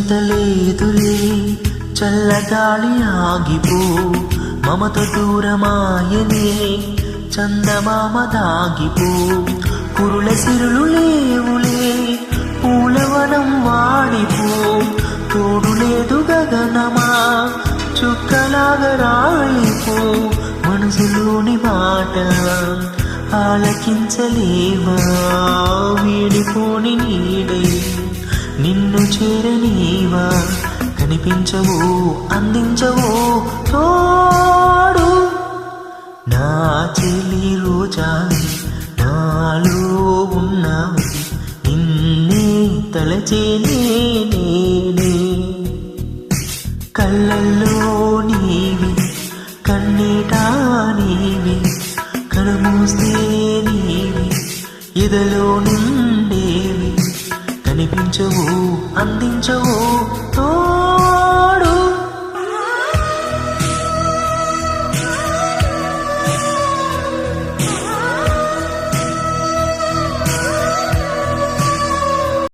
చింతలేదులే చల్లగాలి ఆగిపో మమత దూరమాయనే చందమామ దాగిపో కురుల సిరులు లేవులే పూలవనం వాడిపో తోడు లేదు గగనమా చుక్కలాగా రాలిపో మనసులోని మాట ఆలకించలేవా వీడిపోని నీడై నిన్ను చేరనీవా కనిపించవో అందించవో తోడు నా చెలి రోజావి నాలో ఉన్నావి నిన్నే తలచేనే నేనే కళ్ళల్లో నీవి కన్నీటా నీవి కనుమూస్తే నీవి ఎదలో నిండేవి కనిపించవో అందించవో